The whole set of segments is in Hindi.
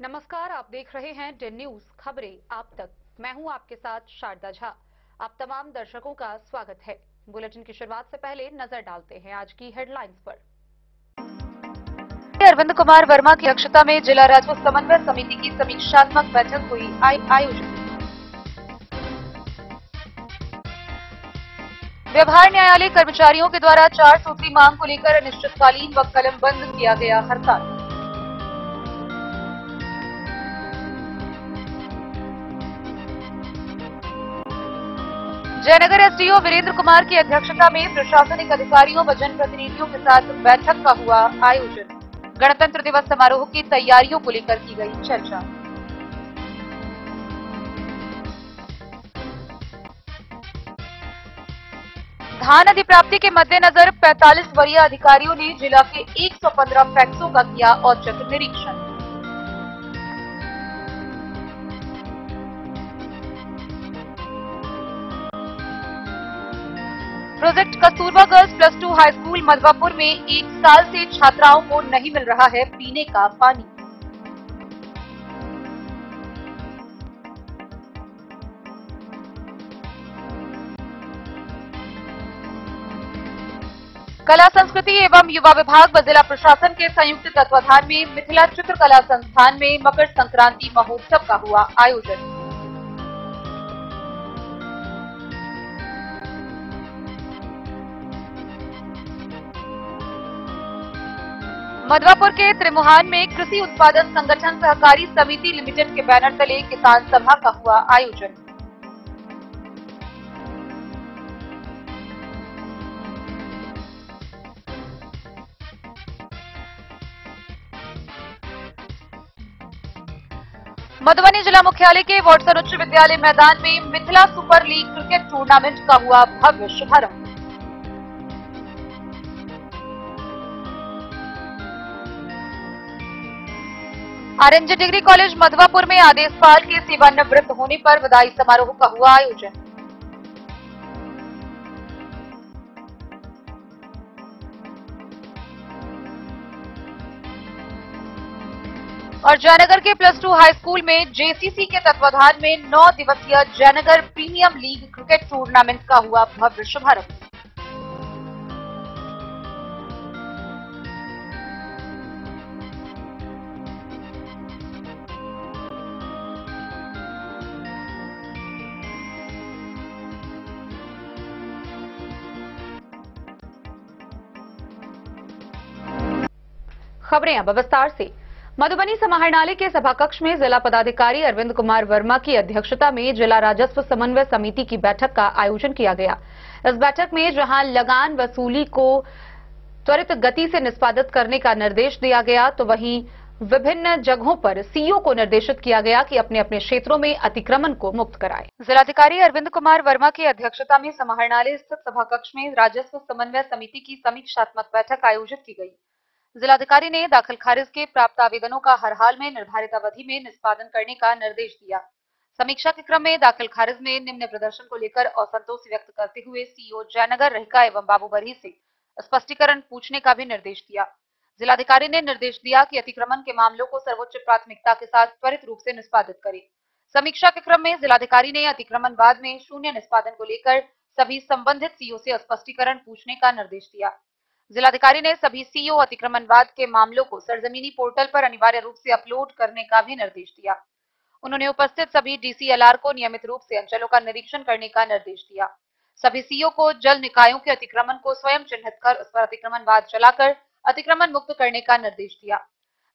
नमस्कार, आप देख रहे हैं 10 न्यूज खबरें आप तक। मैं हूं आपके साथ शारदा झा। आप तमाम दर्शकों का स्वागत है। बुलेटिन की शुरुआत से पहले नजर डालते हैं आज की हेडलाइंस पर। अरविंद कुमार वर्मा की अध्यक्षता में जिला राजस्व समन्वय समिति की समीक्षात्मक बैठक हुई आयोजित। व्यवहार न्यायालय कर्मचारियों के द्वारा 4 सूत्री मांग को लेकर अनिश्चितकालीन व कलमबंद किया गया हड़ताल। जयनगर एसडीओ वीरेंद्र कुमार की अध्यक्षता में प्रशासनिक अधिकारियों व जनप्रतिनिधियों के साथ बैठक का हुआ आयोजन। गणतंत्र दिवस समारोह की तैयारियों को लेकर की गई चर्चा। धान अधिप्राप्ति के मद्देनजर 45 वरीय अधिकारियों ने जिला के 115 पैक्सों का किया औचक निरीक्षण। Project Kasturba girls +2 high school Madhwapur में 1 साल से छात्राओं को नहीं मिल रहा है पीने का पानी। कला संस्कृति एवं युवा विभाग व जिला प्रशासन के संयुक्त तत्वाधान में मिथिला चित्रकला संस्थान में मकर संक्रांति महोत्सव का हुआ आयोजन। मधवापुर के त्रिमुहान में कृषि उत्पादन संगठन सहकारी समिति लिमिटेड के बैनर तले किसान सभा का हुआ आयोजन। मधुबनी जिला मुख्यालय के वाटसन उच्च विद्यालय मैदान में Mithila super league cricket tournament का हुआ भव्य शुभारंभ। आरएनजे डिग्री कॉलेज मधवापुर में आदेशपाल के सेवानिवृत्त होने पर बधाई समारोह का हुआ आयोजन। और जयनगर के +2 हाई स्कूल में जेसीसी के तत्वाधान में 9 दिवसीय Jaynagar premium league cricket tournament का हुआ भव्य शुभारंभ। खबरें अब विस्तार से। मधुबनी समाहरणालय के सभाकक्ष में जिला पदाधिकारी अरविंद कुमार वर्मा की अध्यक्षता में जिला राजस्व समन्वय समिति की बैठक का आयोजन किया गया। इस बैठक में जहां लगान वसूली को त्वरित गति से निष्पादित करने का निर्देश दिया गया, तो वहीं विभिन्न जगहों पर सीईओ को निर्देशित किया गया कि अपने अपने क्षेत्रों में अतिक्रमण को मुक्त कराएं। जिलाधिकारी अरविंद कुमार वर्मा की अध्यक्षता में समाहरणालय स्थित सभाकक्ष में राजस्व समन्वय समिति की समीक्षात्मक बैठक आयोजित की गई। जिलाधिकारी ने दाखिल खारिज के प्राप्त आवेदनों का हर हाल में निर्धारित अवधि में निष्पादन करने का निर्देश दिया। समीक्षा के क्रम में दाखिल खारिज में निम्न प्रदर्शन को लेकर असंतोष व्यक्त करते हुए सीईओ जयनगर रहिका एवं बाबूबरही से स्पष्टीकरण पूछने का भी निर्देश दिया। जिलाधिकारी ने निर्देश दिया कि अतिक्रमण के मामलों को सर्वोच्च प्राथमिकता के साथ त्वरित रूप से निष्पादित करें। समीक्षा के क्रम में जिलाधिकारी ने अतिक्रमणवाद में शून्य निष्पादन को लेकर सभी संबंधित सीईओ से स्पष्टीकरण पूछने का निर्देश दिया। जिलाधिकारी ने सभी सीईओ अतिक्रमणवाद के मामलों को सरजमीनी पोर्टल पर अनिवार्य रूप से अपलोड करने का भी निर्देश दिया। उन्होंने उपस्थित सभी डीसीएलआर को नियमित रूप से अंचलों का निरीक्षण करने का निर्देश दिया। सभी सीईओ को जल निकायों के अतिक्रमण को स्वयं चिन्हित कर उस पर अतिक्रमणवाद चलाकर अतिक्रमण मुक्त करने का निर्देश दिया।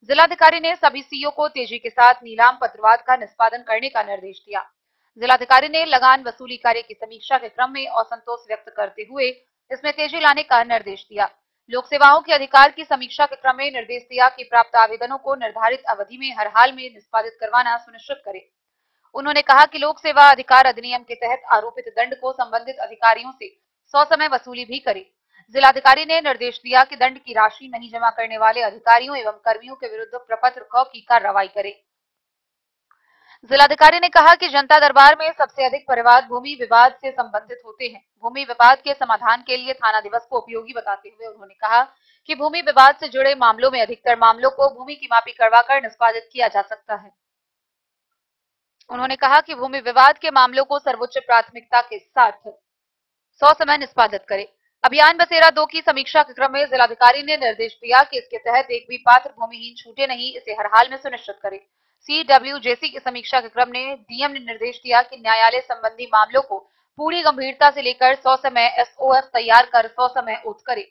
जिलाधिकारी ने सभी सीईओ को तेजी के साथ नीलाम पत्रवाद का निष्पादन करने का निर्देश दिया। जिलाधिकारी ने लगान वसूली कार्य की समीक्षा के क्रम में असंतोष व्यक्त करते हुए इसमें तेजी लाने का निर्देश दिया। लोक सेवाओं के अधिकार की समीक्षा के क्रम में निर्देश दिया कि प्राप्त आवेदनों को निर्धारित अवधि में हर हाल में निष्पादित करवाना सुनिश्चित करें। उन्होंने कहा कि लोक सेवा अधिकार अधिनियम के तहत आरोपित दंड को संबंधित अधिकारियों से ससमय वसूली भी करे। जिलाधिकारी ने निर्देश दिया कि दंड की राशि नहीं जमा करने वाले अधिकारियों एवं कर्मियों के विरुद्ध प्रपत्र क की कार्रवाई करे। जिलाधिकारी ने कहा कि जनता दरबार में सबसे अधिक परिवाद भूमि विवाद से संबंधित होते हैं। भूमि विवाद के समाधान के लिए थाना दिवस को उपयोगी बताते हुए उन्होंने कहा कि भूमि विवाद से जुड़े मामलों में अधिकतर मामलों को भूमि की मापी करवाकर निष्पादित किया जा सकता है। उन्होंने कहा कि भूमि विवाद के मामलों को सर्वोच्च प्राथमिकता के साथ 100 समय निष्पादित करे। अभियान बसेरा 2 की समीक्षा के क्रम में जिलाधिकारी ने निर्देश दिया कि इसके तहत एक भी पात्र भूमिहीन छूटे नहीं, इसे हर हाल में सुनिश्चित करे। CWJC की समीक्षा के क्रम में डीएम ने निर्देश दिया कि न्यायालय संबंधी मामलों को पूरी गंभीरता से लेकर 100 समय SOF तैयार कर 100 समय ओत करे।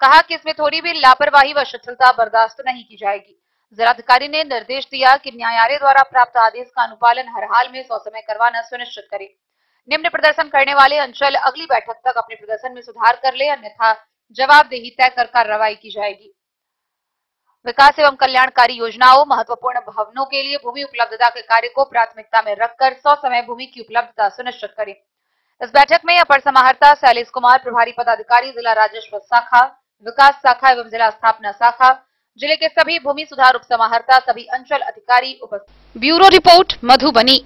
कहा कि इसमें थोड़ी भी लापरवाही व शिथिलता बर्दाश्त नहीं की जाएगी। जिलाधिकारी ने निर्देश दिया कि न्यायालय द्वारा प्राप्त आदेश का अनुपालन हर हाल में 100 समय करवाना सुनिश्चित करे। निम्न प्रदर्शन करने वाले अंचल अगली बैठक तक अपने प्रदर्शन में सुधार कर ले, अन्यथा जवाबदेही तय कर कार्रवाई की जाएगी। विकास एवं कल्याणकारी योजनाओं, महत्वपूर्ण भवनों के लिए भूमि उपलब्धता के कार्य को प्राथमिकता में रखकर 100 समय भूमि की उपलब्धता सुनिश्चित करें। इस बैठक में अपर समाहर्ता शैलेश कुमार, प्रभारी पदाधिकारी जिला राजस्व शाखा, विकास शाखा एवं जिला स्थापना शाखा, जिले के सभी भूमि सुधार उप समाहर्ता, सभी अंचल अधिकारी उपस्थित। Bureau report, Madhubani.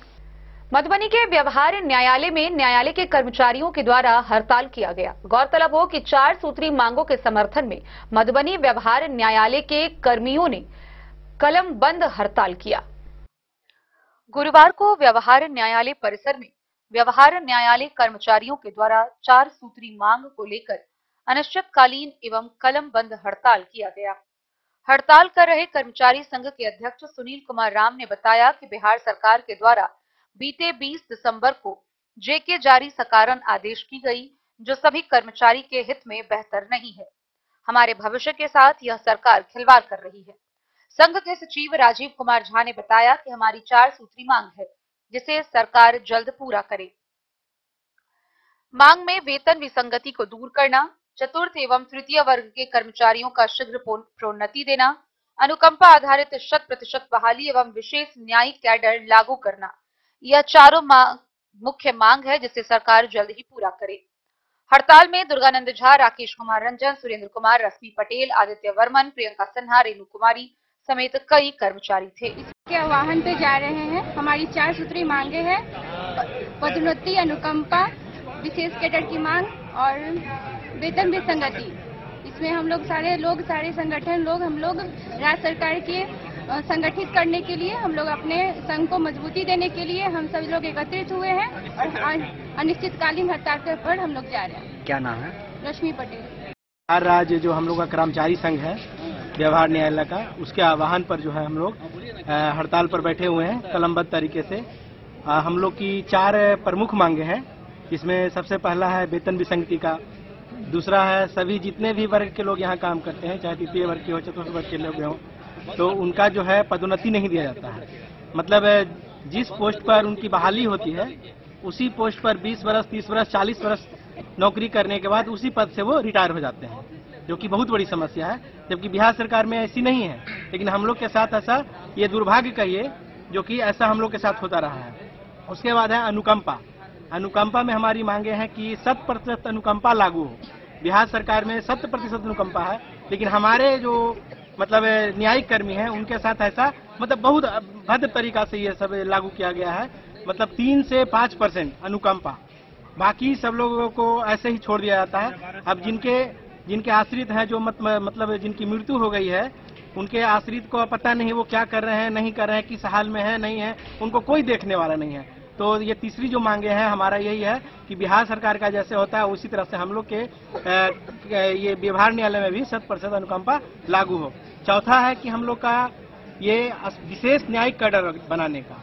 मधुबनी के व्यवहार न्यायालय में न्यायालय के कर्मचारियों के द्वारा हड़ताल किया गया। गौरतलब हो कि 4 सूत्री मांगों के समर्थन में मधुबनी व्यवहार न्यायालय के कर्मियों ने कलम बंद हड़ताल किया। गुरुवार को व्यवहार न्यायालय परिसर में व्यवहार न्यायालय कर्मचारियों के द्वारा 4 सूत्री मांग को लेकर अनिश्चितकालीन एवं कलम बंद हड़ताल किया गया। हड़ताल कर रहे कर्मचारी संघ के अध्यक्ष सुनील कुमार राम ने बताया कि बिहार सरकार के द्वारा बीते 20 दिसंबर को जेके जारी सकारण आदेश की गई, जो सभी कर्मचारी के हित में बेहतर नहीं है। हमारे भविष्य के साथ यह सरकार खिलवाड़ कर रही है। संघ के सचिव राजीव कुमार झा ने बताया कि हमारी 4 सूत्री मांग है, जिसे सरकार जल्द पूरा करे। मांग में वेतन विसंगति को दूर करना, चतुर्थ एवं तृतीय वर्ग के कर्मचारियों का शीघ्र प्रोन्नति देना, अनुकंपा आधारित 100% बहाली एवं विशेष न्यायिक कैडर लागू करना, यह चारों मुख्य मांग है, जिसे सरकार जल्द ही पूरा करे। हड़ताल में दुर्गानंद झा, राकेश कुमार रंजन, सुरेंद्र कुमार, रश्मि पटेल, आदित्य वर्मन, प्रियंका सिन्हा, रेणु कुमारी समेत कई कर्मचारी थे। इसके आह्वान पे जा रहे हैं। हमारी 4 सूत्री मांगे हैं: पदोन्नति, अनुकंपा, विशेष कैडर की मांग और वेतन विसंगति। इसमें हम लोग सारे संगठन लोग हम लोग राज्य सरकार के संगठित करने के लिए, हम लोग अपने संघ को मजबूती देने के लिए हम सभी लोग एकत्रित हुए हैं और अनिश्चितकालीन हड़ताल पर हम लोग जा रहे हैं। क्या नाम है? रश्मि पटेल। हर राज्य जो हम लोग का कर्मचारी संघ है व्यवहार न्यायालय का, उसके आह्वान पर जो है हम लोग हड़ताल पर बैठे हुए हैं कलमबद्ध तरीके से। हम लोग की 4 प्रमुख मांगे हैं। इसमें सबसे पहला है वेतन विसंगति का, दूसरा है सभी जितने भी वर्ग के लोग यहाँ काम करते हैं, चाहे तृतीय वर्ग के हो, चतुर्थ वर्ग के लोग हों, तो उनका जो है पदोन्नति नहीं दिया जाता है। मतलब जिस पोस्ट पर उनकी बहाली होती है, उसी पोस्ट पर 20 वर्ष, 30 वर्ष, 40 वर्ष नौकरी करने के बाद उसी पद से वो रिटायर हो जाते हैं, जो कि बहुत बड़ी समस्या है। जबकि बिहार सरकार में ऐसी नहीं है, लेकिन हम लोग के साथ ऐसा, ये दुर्भाग्य कहिए, जो कि ऐसा हम लोग के साथ होता रहा है। उसके बाद है अनुकंपा। अनुकंपा में हमारी मांगे हैं कि 100% अनुकंपा लागू हो। बिहार सरकार में 100% अनुकंपा है, लेकिन हमारे जो मतलब न्यायिक कर्मी हैं, उनके साथ ऐसा मतलब बहुत भद्र तरीका से ये सब लागू किया गया है। मतलब 3 से 5% अनुकंपा, बाकी सब लोगों को ऐसे ही छोड़ दिया जाता है। अब जिनके आश्रित हैं, जो मतलब जिनकी मृत्यु हो गई है, उनके आश्रित को पता नहीं वो क्या कर रहे हैं, नहीं कर रहे हैं, किस हाल में है, नहीं है, उनको कोई देखने वाला नहीं है। तो ये तीसरी जो मांगे हैं हमारा यही है कि बिहार सरकार का जैसे होता है उसी तरह से हम लोग के ये व्यवहार न्यायालय में भी 100% अनुकंपा लागू हो। चौथा है कि हम लोग का ये विशेष न्यायिक कैडर बनाने का,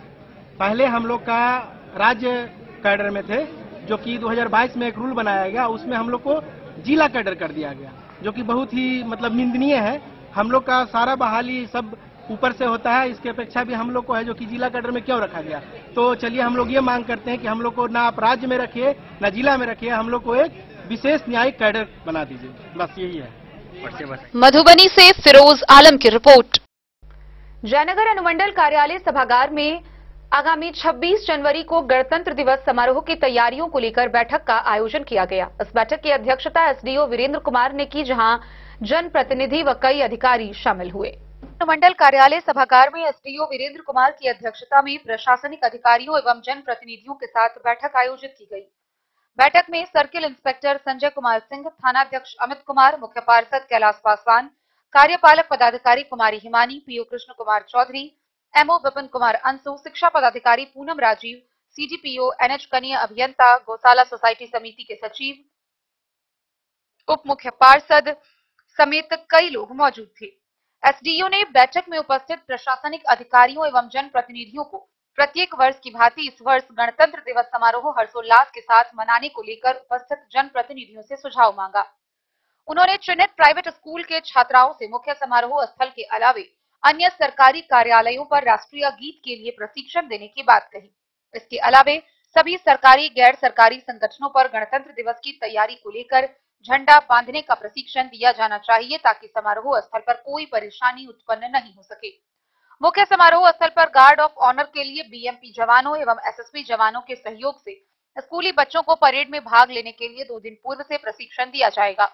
पहले हम लोग का राज्य कैडर में थे, जो कि 2022 में एक रूल बनाया गया, उसमें हम लोग को जिला कैडर कर दिया गया, जो कि बहुत ही मतलब निंदनीय है। हम लोग का सारा बहाली सब ऊपर से होता है, इसके अपेक्षा भी हम लोग को है जो कि जिला कैडर में क्यों रखा गया। तो चलिए हम लोग ये मांग करते हैं कि हम लोग को ना आप राज्य में रखिए ना जिला में रखिए, हम लोग को एक विशेष न्यायिक कैडर बना दीजिए, बस यही है। मधुबनी से फिरोज आलम की रिपोर्ट। जयनगर अनुमंडल कार्यालय सभागार में आगामी 26 जनवरी को गणतंत्र दिवस समारोह की तैयारियों को लेकर बैठक का आयोजन किया गया। इस बैठक की अध्यक्षता एसडीओ वीरेंद्र कुमार ने की, जहां जनप्रतिनिधि व कई अधिकारी शामिल हुए। अनुमंडल कार्यालय सभागार में एसडीओ वीरेंद्र कुमार की अध्यक्षता में प्रशासनिक अधिकारियों एवं जनप्रतिनिधियों के साथ बैठक आयोजित की गई। बैठक में सर्किल इंस्पेक्टर संजय कुमार सिंह, थानाध्यक्ष अमित कुमार, मुख्य पार्षद कैलाश पासवान, कार्यपालक पदाधिकारी कुमारी हिमानी, पीओ कृष्ण कुमार चौधरी, एमओ विपिन कुमार अंशु, शिक्षा पदाधिकारी पूनम राजीव, सीडीपीओ एनएच कनीय अभियंता, गौशाला सोसाइटी समिति के सचिव, उप मुख्य पार्षद समेत कई लोग मौजूद थे। एसडीओ ने बैठक में उपस्थित प्रशासनिक अधिकारियों एवं जनप्रतिनिधियों को प्रत्येक वर्ष की भांति इस वर्ष गणतंत्र दिवस समारोह हर्षोल्लास के साथ मनाने को लेकर उपस्थित जनप्रतिनिधियों से सुझाव मांगा। उन्होंने चयनित प्राइवेट स्कूल के छात्राओं से मुख्य समारोह स्थल के अलावे अन्य सरकारी कार्यालयों पर राष्ट्रीय गीत के लिए प्रशिक्षण देने की बात कही। इसके अलावे सभी सरकारी गैर सरकारी संगठनों पर गणतंत्र दिवस की तैयारी को लेकर झंडा बांधने का प्रशिक्षण दिया जाना चाहिए ताकि समारोह स्थल पर कोई परेशानी उत्पन्न नहीं हो सके। मुख्य समारोह स्थल पर गार्ड ऑफ ऑनर के लिए बीएमपी जवानों एवं एसएसबी जवानों के सहयोग से स्कूली बच्चों को परेड में भाग लेने के लिए 2 दिन पूर्व से प्रशिक्षण दिया जाएगा।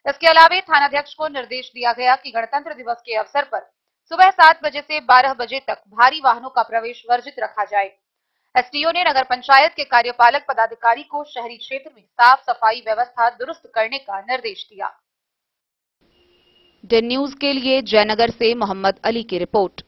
इसके अलावा थानाध्यक्ष को निर्देश दिया गया कि गणतंत्र दिवस के अवसर पर सुबह 7 बजे से 12 बजे तक भारी वाहनों का प्रवेश वर्जित रखा जाए। एसडीओ ने नगर पंचायत के कार्यपालक पदाधिकारी को शहरी क्षेत्र में साफ सफाई व्यवस्था दुरुस्त करने का निर्देश दिया। डेन न्यूज के लिए जयनगर से मोहम्मद अली की रिपोर्ट।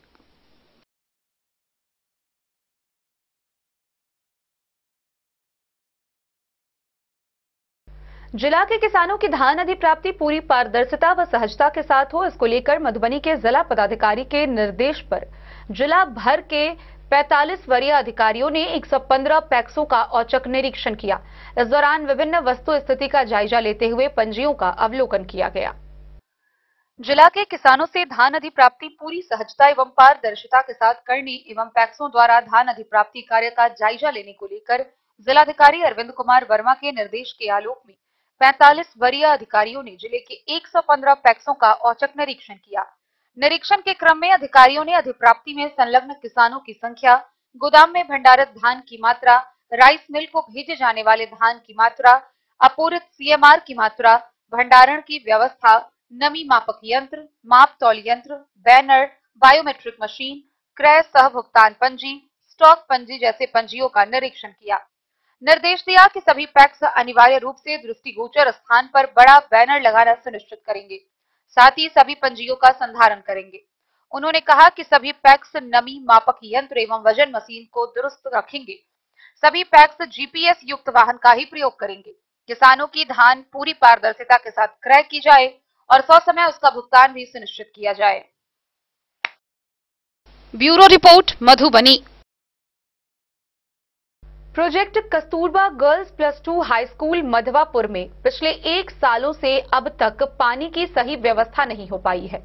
जिला के किसानों की धान अधिप्राप्ति पूरी पारदर्शिता व सहजता के साथ हो, इसको लेकर मधुबनी के जिला पदाधिकारी के निर्देश पर जिला भर के 45 वरीय अधिकारियों ने 115 पैक्सों का औचक निरीक्षण किया। इस दौरान विभिन्न वस्तु स्थिति का जायजा लेते हुए पंजियों का अवलोकन किया गया। जिला के किसानों से धान अधिप्राप्ति पूरी सहजता एवं पारदर्शिता के साथ करने एवं पैक्सों द्वारा धान अधिप्राप्ति कार्य का जायजा लेने को लेकर जिलाधिकारी अरविंद कुमार वर्मा के निर्देश के आलोक में 45 वरीय अधिकारियों ने जिले के 115 पैक्सों का औचक निरीक्षण किया। निरीक्षण के क्रम में अधिकारियों ने अधिप्राप्ति में संलग्न किसानों की संख्या, गोदाम में भंडारित धान की मात्रा, राइस मिल को भेजे जाने वाले धान की मात्रा, अपूरित सीएमआर की मात्रा, भंडारण की व्यवस्था, नमी मापक यंत्र, माप तौल यंत्र, बैनर, बायोमेट्रिक मशीन, क्रय सह भुगतान पंजी, स्टॉक पंजी जैसे पंजियों का निरीक्षण किया। निर्देश दिया कि सभी पैक्स अनिवार्य रूप से दृष्टिगोचर स्थान पर बड़ा बैनर लगाना सुनिश्चित करेंगे, साथ ही सभी पंजियों का संधारण करेंगे। उन्होंने कहा कि सभी पैक्स नमी मापक यंत्र एवं वजन मशीन को दुरुस्त रखेंगे। सभी पैक्स जीपीएस युक्त वाहन का ही प्रयोग करेंगे। किसानों की धान पूरी पारदर्शिता के साथ क्रय की जाए और ससमय उसका भुगतान भी सुनिश्चित किया जाए। Bureau report, Madhubani. Project Kasturba girls +2 high school Madhwapur में पिछले 1 सालों से अब तक पानी की सही व्यवस्था नहीं हो पाई है।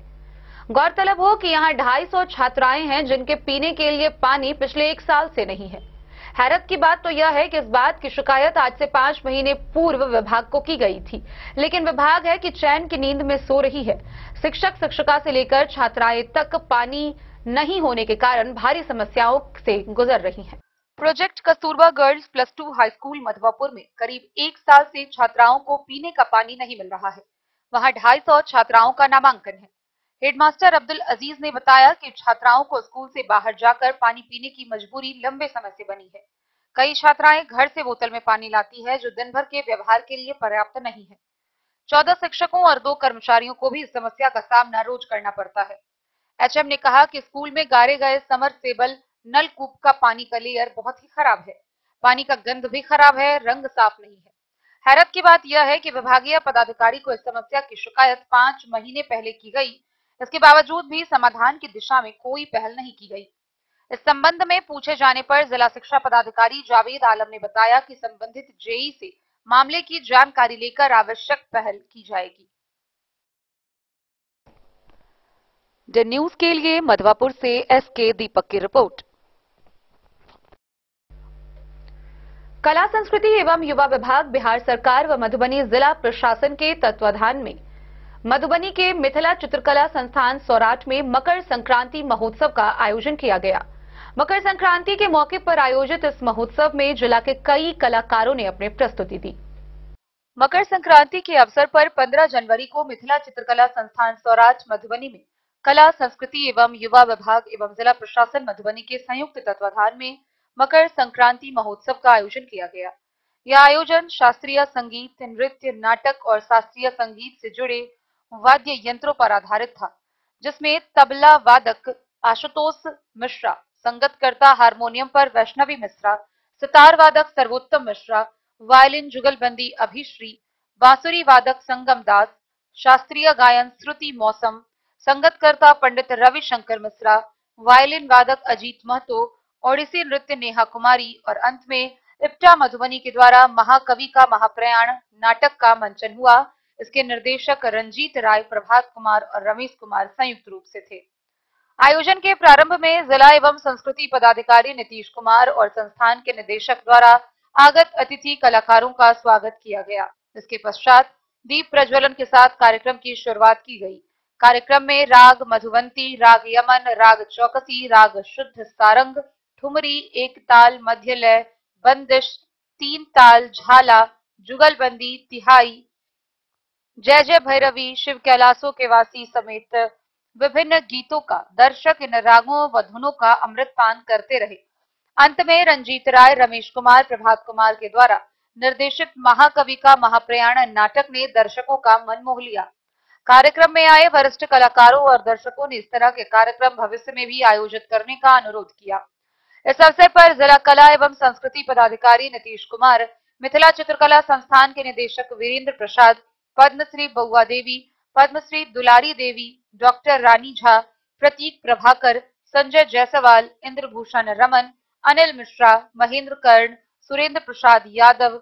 गौरतलब हो कि यहां 250 छात्राएं हैं जिनके पीने के लिए पानी पिछले 1 साल से नहीं है। हैरत की बात तो यह है कि इस बात की शिकायत आज से 5 महीने पूर्व विभाग को की गई थी, लेकिन विभाग है कि चैन की नींद में सो रही है। शिक्षक शिक्षिका से लेकर छात्राएं तक पानी नहीं होने के कारण भारी समस्याओं से गुजर रही हैं। Project Kasturba girls +2 high school Madhwapur में करीब 1 साल से छात्राओं को पीने का पानी नहीं मिल रहा है। वहां 250 छात्राओं का नामांकन है। हेडमास्टर अब्दुल अजीज ने बताया कि छात्राओं को स्कूल से बाहर जाकर पानी पीने की मजबूरी लंबे समय से बनी है। कई छात्राएं घर से बोतल में पानी लाती है जो दिन भर के व्यवहार के लिए पर्याप्त नहीं है। 14 शिक्षकों और 2 कर्मचारियों को भी इस समस्या का सामना रोज करना पड़ता है। एचएम ने कहा कि स्कूल में गाड़े गए समरसेबल नलकूप का पानी का लेयर बहुत ही खराब है। पानी का गंध भी खराब है, रंग साफ नहीं है। हैरत की बात यह है कि विभागीय पदाधिकारी को इस समस्या की शिकायत 5 महीने पहले की गई। इसके बावजूद भी समाधान की दिशा में कोई पहल नहीं की गई। इस संबंध में पूछे जाने पर जिला शिक्षा पदाधिकारी जावेद आलम ने बताया कि संबंधित जेई से मामले की जानकारी लेकर आवश्यक पहल की जाएगी। द न्यूज के लिए मधवापुर से एसके दीपक की रिपोर्ट। कला संस्कृति एवं युवा विभाग, बिहार सरकार व मधुबनी जिला प्रशासन के तत्वाधान में मधुबनी के मिथिला चित्रकला संस्थान सौराठ में मकर संक्रांति महोत्सव का आयोजन किया गया। मकर संक्रांति के मौके पर आयोजित इस महोत्सव में जिला के कई कलाकारों ने अपनी प्रस्तुति दी। मकर संक्रांति के अवसर पर 15 जनवरी को मिथिला चित्रकला संस्थान सौराठ मधुबनी में कला संस्कृति एवं युवा विभाग एवं जिला प्रशासन मधुबनी के संयुक्त तत्वाधान में मकर संक्रांति महोत्सव का आयोजन किया गया। यह आयोजन शास्त्रीय संगीत, नृत्य, नाटक और शास्त्रीय संगीत से जुड़े वाद्य यंत्रों पर आधारित था, जिसमें तबला वादक आशुतोष मिश्रा, संगतकर्ता हारमोनियम पर वैष्णवी मिश्रा, सितार वादक सर्वोत्तम मिश्रा, वायलिन जुगलबंदी अभिश्री, बांसुरी वादक संगम दास, शास्त्रीय गायन श्रुति मौसम, संगतकर्ता पंडित रविशंकर मिश्रा, वायलिन वादक अजीत महतो, ओडिसी नृत्य नेहा कुमारी और अंत में इप्टा मधुबनी के द्वारा महाकवि का महाप्रयाण नाटक का मंचन हुआ। इसके निर्देशक रंजीत राय, प्रभात कुमार और रमेश कुमार संयुक्त रूप से थे। आयोजन के प्रारंभ में जिला एवं संस्कृति पदाधिकारी नीतीश कुमार और संस्थान के निदेशक द्वारा आगत अतिथि कलाकारों का स्वागत किया गया। इसके पश्चात दीप प्रज्वलन के साथ कार्यक्रम की शुरुआत की गई। कार्यक्रम में राग मधुवंती, राग यमन, राग चौकसी, राग शुद्ध सारंग, ठुमरी, एक ताल, मध्य लय, बंदिश, तीन ताल, झाला, जुगलबंदी, तिहाई, जय जय भैरवी, शिव कैलाशों के वासी समेत विभिन्न गीतों का दर्शक इन रागों व धुनों का अमृतपान करते रहे। अंत में रंजीत राय, रमेश कुमार, प्रभात कुमार के द्वारा निर्देशित महाकवि का महाप्रयाण नाटक ने दर्शकों का मन मोह लिया। कार्यक्रम में आए वरिष्ठ कलाकारों और दर्शकों ने इस तरह के कार्यक्रम भविष्य में भी आयोजित करने का अनुरोध किया। इस अवसर पर जिला कला एवं संस्कृति पदाधिकारी नीतीश कुमार, मिथिला चित्रकला संस्थान के निदेशक वीरेंद्र प्रसाद, पद्मश्री बउआ देवी, पद्मश्री दुलारी देवी, डॉक्टर रानी झा, प्रतीक प्रभाकर, संजय जायसवाल, इंद्रभूषण रमन, अनिल मिश्रा, महेंद्र कर्ण, सुरेंद्र प्रसाद यादव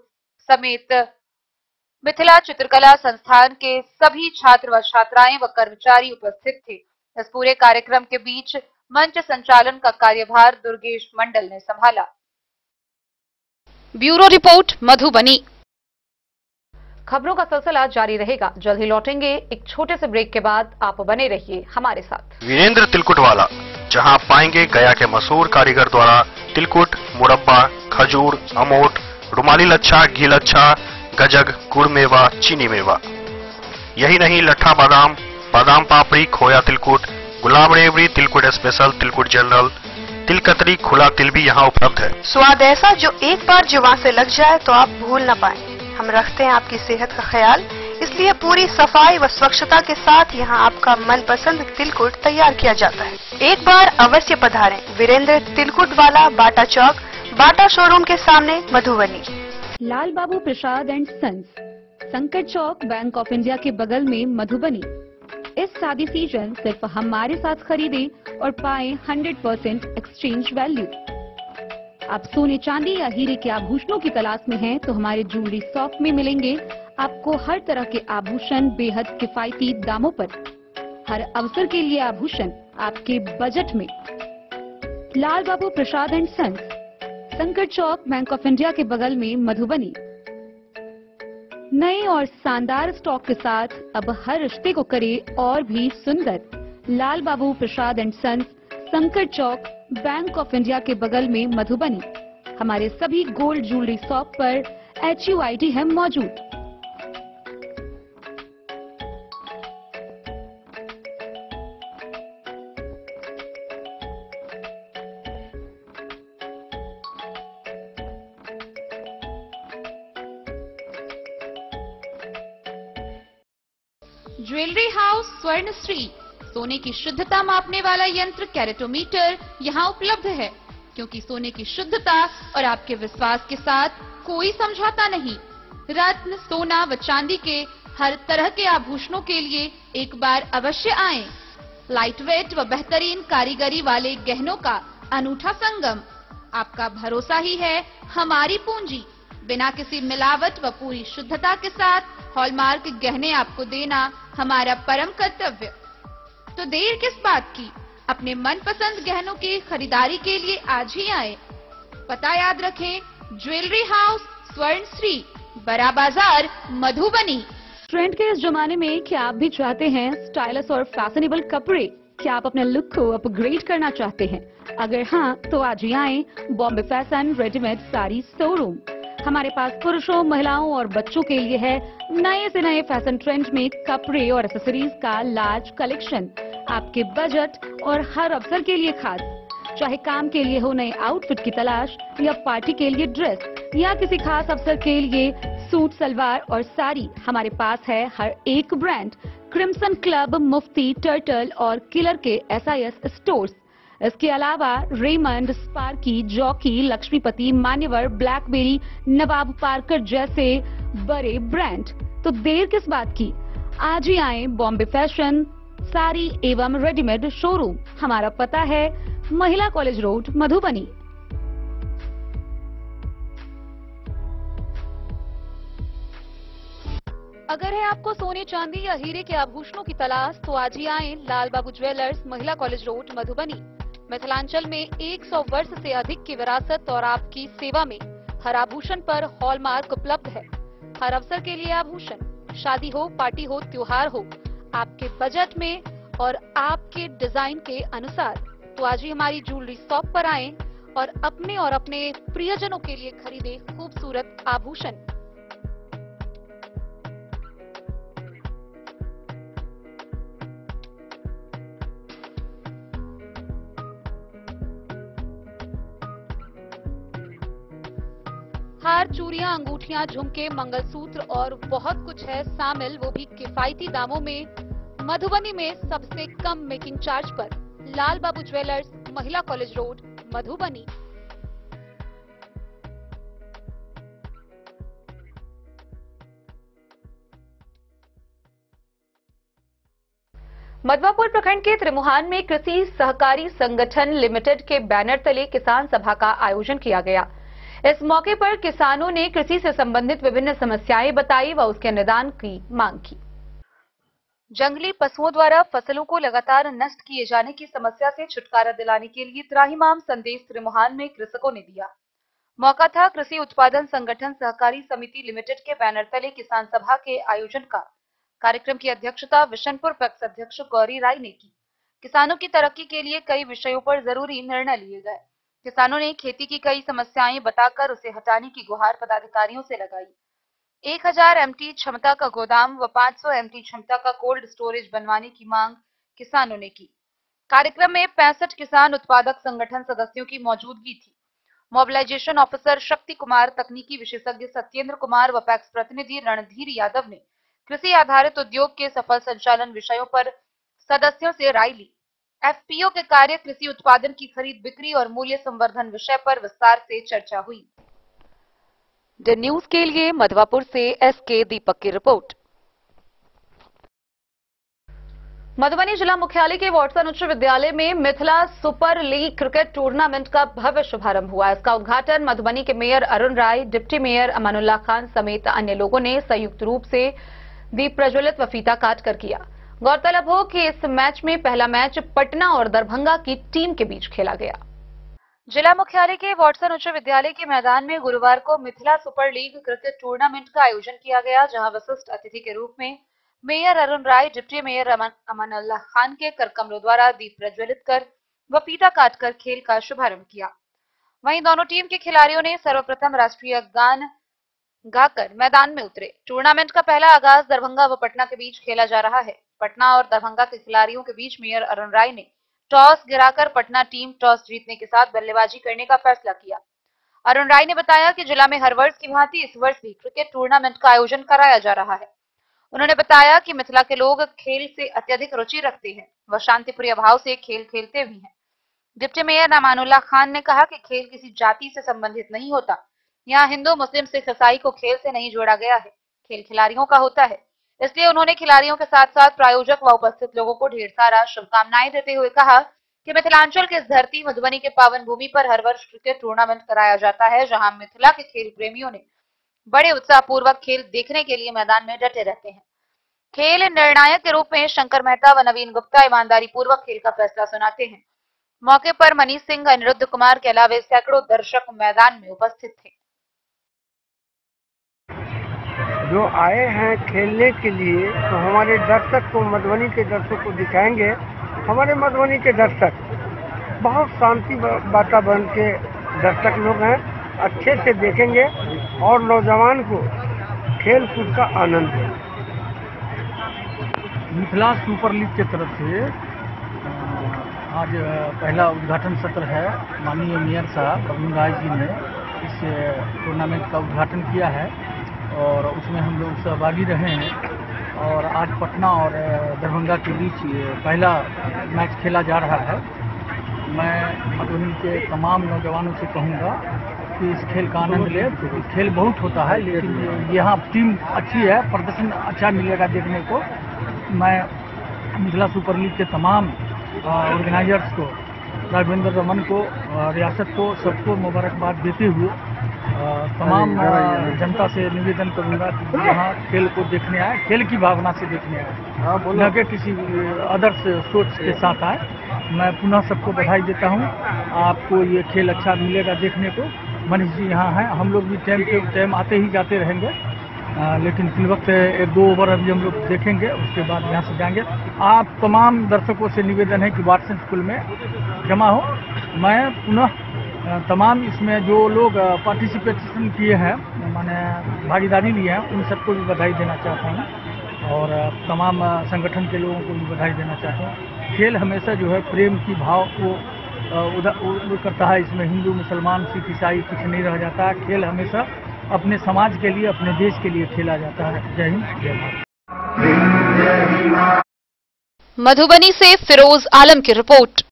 समेत मिथिला चित्रकला संस्थान के सभी छात्र व छात्राएं व कर्मचारी उपस्थित थे। इस पूरे कार्यक्रम के बीच मंच संचालन का कार्यभार दुर्गेश मंडल ने संभाला। Bureau report, Madhubani. खबरों का सिलसिला जारी रहेगा। जल्द ही लौटेंगे एक छोटे से ब्रेक के बाद। आप बने रहिए हमारे साथ। वीरेंद्र तिलकुट वाला, जहां पाएंगे गया के मशहूर कारीगर द्वारा तिलकुट, मुरब्बा, खजूर, अमोट, रुमाली लच्छा, घी लच्छा, गजक, गुड़ मेवा, चीनी मेवा। यही नहीं, लट्ठा बादाम, बादाम पापड़ी, खोया तिलकुट, गुलाब रेवड़ी, तिलकुट स्पेशल, तिलकुट जनरल, तिलकतरी, खुला तिल भी यहाँ उपलब्ध है। स्वाद ऐसा जो एक बार जुबान से लग जाए तो आप भूल न पाए। हम रखते हैं आपकी सेहत का ख्याल, इसलिए पूरी सफाई व स्वच्छता के साथ यहाँ आपका मनपसंद तिलकुट तैयार किया जाता है। एक बार अवश्य पधारें। वीरेंद्र तिलकुट वाला, बाटा चौक, बाटा शोरूम के सामने, मधुबनी। लाल बाबू प्रसाद एंड सन्स, संकट चौक, बैंक ऑफ इंडिया के बगल में, मधुबनी। इस शादी सीजन सिर्फ हमारे साथ खरीदें और पाएं 100% एक्सचेंज वैल्यू। आप सोने चांदी या हीरे के आभूषणों की तलाश में हैं तो हमारे ज्वेलरी शॉप में मिलेंगे आपको हर तरह के आभूषण बेहद किफायती दामों पर। हर अवसर के लिए आभूषण आपके बजट में। लाल बाबू प्रसाद एंड सन्स, संकट चौक, बैंक ऑफ इंडिया के बगल में, मधुबनी। नए और शानदार स्टॉक के साथ अब हर रिश्ते को करे और भी सुंदर। लाल बाबू प्रसाद एंड सन्स, संकट चौक, बैंक ऑफ इंडिया के बगल में, मधुबनी। हमारे सभी गोल्ड ज्वेलरी शॉप पर HUID है मौजूद। ज्वेलरी हाउस स्वर्ण श्री, सोने की शुद्धता मापने वाला यंत्र कैरेटोमीटर यहाँ उपलब्ध है, क्योंकि सोने की शुद्धता और आपके विश्वास के साथ कोई समझौता नहीं। रत्न, सोना व चांदी के हर तरह के आभूषणों के लिए एक बार अवश्य आएं। लाइट वेट व बेहतरीन कारीगरी वाले गहनों का अनूठा संगम। आपका भरोसा ही है हमारी पूंजी। बिना किसी मिलावट व पूरी शुद्धता के साथ हॉलमार्क गहने आपको देना हमारा परम कर्तव्य। तो देर किस बात की, अपने मनपसंद गहनों की खरीदारी के लिए आज ही आए। पता याद रखें, ज्वेलरी हाउस स्वर्ण श्री, बड़ा बाजार, मधुबनी। ट्रेंड के इस जमाने में क्या आप भी चाहते हैं स्टाइलिश और फैशनेबल कपड़े? क्या आप अपने लुक को अपग्रेड करना चाहते हैं? अगर हाँ, तो आज ही आए Bombay fashion readymade sari showroom. हमारे पास पुरुषों, महिलाओं और बच्चों के लिए है नए से नए फैशन ट्रेंड में कपड़े और एक्सेसरीज का लार्ज कलेक्शन। आपके बजट और हर अवसर के लिए खास। चाहे काम के लिए हो नए आउटफिट की तलाश या पार्टी के लिए ड्रेस, या किसी खास अवसर के लिए सूट सलवार और साड़ी, हमारे पास है हर एक ब्रांड। क्रिम्सन क्लब, मुफ्ती, टर्टल और किलर के SIS स्टोर्स। इसके अलावा रेमंड, स्पार्की, जॉकी, लक्ष्मीपति, मान्यवर, ब्लैकबेरी, नवाब पार्कर जैसे बड़े ब्रांड। तो देर किस बात की, आज ही आए बॉम्बे फैशन साड़ी एवं रेडीमेड शोरूम। हमारा पता है महिला कॉलेज रोड, मधुबनी। अगर है आपको सोने, चांदी या हीरे के आभूषणों की तलाश, तो आज ही आए लाल बाबू ज्वेलर्स, महिला कॉलेज रोड, मधुबनी। मिथिलांचल में 100 वर्ष से अधिक की विरासत और आपकी सेवा में हर आभूषण पर हॉलमार्क उपलब्ध है। हर अवसर के लिए आभूषण, शादी हो, पार्टी हो, त्योहार हो, आपके बजट में और आपके डिजाइन के अनुसार। तो आज ही हमारी ज्वेलरी शॉप पर आएं और अपने प्रियजनों के लिए खरीदें खूबसूरत आभूषण। हार, चूड़ियां, अंगूठियां, झुमके, मंगलसूत्र और बहुत कुछ है शामिल, वो भी किफायती दामों में। मधुबनी में सबसे कम मेकिंग चार्ज पर। लाल बाबू ज्वेलर्स, महिला कॉलेज रोड, मधुबनी। मधवापुर प्रखंड के त्रिमुहान में कृषि सहकारी संगठन लिमिटेड के बैनर तले किसान सभा का आयोजन किया गया। इस मौके पर किसानों ने कृषि से संबंधित विभिन्न समस्याएं बताई व उसके निदान की मांग की। जंगली पशुओं द्वारा फसलों को लगातार नष्ट किए जाने की समस्या से छुटकारा दिलाने के लिए त्राहिमाम संदेश त्रिमुहान में कृषकों ने दिया। मौका था कृषि उत्पादन संगठन सहकारी समिति लिमिटेड के बैनर तले किसान सभा के आयोजन का। कार्यक्रम की अध्यक्षता विशनपुर पैक्स अध्यक्ष गौरी राय ने की। किसानों की तरक्की के लिए कई विषयों पर जरूरी निर्णय लिए गए। किसानों ने खेती की कई समस्याएं बताकर उसे हटाने की गुहार पदाधिकारियों से लगाई। 1000 MT क्षमता का गोदाम व 500 MT क्षमता का कोल्ड स्टोरेज बनवाने की मांग किसानों ने की। कार्यक्रम में 65 किसान उत्पादक संगठन सदस्यों की मौजूदगी थी। मोबिलाइजेशन ऑफिसर शक्ति कुमार, तकनीकी विशेषज्ञ सत्येंद्र कुमार व पैक्स प्रतिनिधि रणधीर यादव ने कृषि आधारित उद्योग के सफल संचालन विषयों पर सदस्यों से राय ली। FPO के कार्य, कृषि उत्पादन की खरीद बिक्री और मूल्य संवर्धन विषय पर विस्तार से चर्चा हुई। द न्यूज के लिए मधवापुर से SK दीपक की रिपोर्ट। मधुबनी जिला मुख्यालय के वाटसन उच्च विद्यालय में Mithila super league cricket tournament का भव्य शुभारंभ हुआ। इसका उद्घाटन मधुबनी के मेयर अरुण राय, डिप्टी मेयर अमानुल्लाह खान समेत अन्य लोगों ने संयुक्त रूप से दीप प्रज्वलित व फीता काट कर किया। गौरतलब हो कि इस मैच में पहला मैच पटना और दरभंगा की टीम के बीच खेला गया। जिला मुख्यालय के वाटसन उच्च विद्यालय के मैदान में गुरुवार को Mithila super league cricket tournament का आयोजन किया गया, जहां विशिष्ट अतिथि के रूप में मेयर अरुण राय, डिप्टी मेयर अमानुल्लाह खान के कर कमलों द्वारा दीप प्रज्वलित कर व फीता काटकर खेल का शुभारंभ किया। वहीं दोनों टीम के खिलाड़ियों ने सर्वप्रथम राष्ट्रीय गान गाकर मैदान में उतरे। टूर्नामेंट का पहला आगाज दरभंगा व पटना के बीच खेला जा रहा है। पटना और दरभंगा के खिलाड़ियों के बीच मेयर अरुण राय ने टॉस गिराकर पटना टीम टॉस जीतने के साथ बल्लेबाजी करने का फैसला किया। अरुण राय ने बताया कि जिला में हर वर्ष की भांति इस वर्ष भी क्रिकेट टूर्नामेंट का आयोजन कराया जा रहा है। उन्होंने बताया कि मिथिला के लोग खेल से अत्यधिक रुचि रखते हैं व शांतिप्रिय भाव से खेल खेलते भी हैं। डिप्टी मेयर अमानुल्लाह खान ने कहा कि खेल किसी जाति से संबंधित नहीं होता। यहाँ हिंदू, मुस्लिम, सिख, ईसाई को खेल से नहीं जोड़ा गया है। खेल खिलाड़ियों का होता है। इसलिए उन्होंने खिलाड़ियों के साथ साथ प्रायोजक व उपस्थित लोगों को ढेर सारा शुभकामनाएं देते हुए कहा कि मिथिलांचल के इस धरती मधुबनी के पावन भूमि पर हर वर्ष क्रिकेट टूर्नामेंट कराया जाता है, जहां मिथिला के खेल प्रेमियों ने बड़े उत्साहपूर्वक खेल देखने के लिए मैदान में डटे रहते हैं। खेल निर्णायक के रूप में शंकर मेहता व नवीन गुप्ता ईमानदारी पूर्वक खेल का फैसला सुनाते हैं। मौके पर मनीष सिंह, अनिरुद्ध कुमार के अलावा सैकड़ों दर्शक मैदान में उपस्थित थे। जो आए हैं खेलने के लिए, तो हमारे दर्शक को, मधुबनी के दर्शक को दिखाएंगे। हमारे मधुबनी के दर्शक बहुत शांति वातावरण के दर्शक लोग हैं, अच्छे से देखेंगे और नौजवान को खेल कूद का आनंद दें। मिथिला सुपर लीग के तरफ से आज पहला उद्घाटन सत्र है। माननीय मेयर साहब अरुण राय जी ने इस टूर्नामेंट का उद्घाटन किया है और उसमें हम लोग सहभागी रहे हैं। और आज पटना और दरभंगा के बीच ये पहला मैच खेला जा रहा है। मैं मधुबनी के तमाम नौजवानों से कहूँगा कि इस खेल का आनंद ले, क्योंकि खेल बहुत होता है लेकिन यहाँ टीम अच्छी है, प्रदर्शन अच्छा मिलेगा देखने को। मैं मिथिला सुपर लीग के तमाम ऑर्गेनाइजर्स को, राघवेंद्र रमन को, रियासत को, सबको मुबारकबाद देते हुए तमाम जनता से निवेदन करूंगा कि यहाँ खेल को देखने आए, खेल की भावना से देखने आए, न कि किसी अदर्स सोच के साथ आए। मैं पुनः सबको बधाई देता हूँ। आपको ये खेल अच्छा मिलेगा देखने को। मनीष जी यहाँ हैं, हम लोग भी टाइम आते ही जाते रहेंगे, लेकिन फिल वक्त 1-2 ओवर अभी हम लोग देखेंगे, उसके बाद यहाँ से जाएंगे। आप तमाम दर्शकों से निवेदन है कि वाटसन स्कूल में जमा हो। मैं पुनः तमाम इसमें जो लोग पार्टिसिपेशन किए हैं, माने भागीदारी लिए हैं, उन सबको भी बधाई देना चाहता हूँ और तमाम संगठन के लोगों को भी बधाई देना चाहता हूँ। खेल हमेशा जो है प्रेम की भाव को उदय करता है। इसमें हिंदू, मुसलमान, सिख, ईसाई कुछ नहीं रह जाता है। खेल हमेशा अपने समाज के लिए, अपने देश के लिए खेला जाता है। जय हिंद, जय भारत। मधुबनी से फिरोज आलम की रिपोर्ट।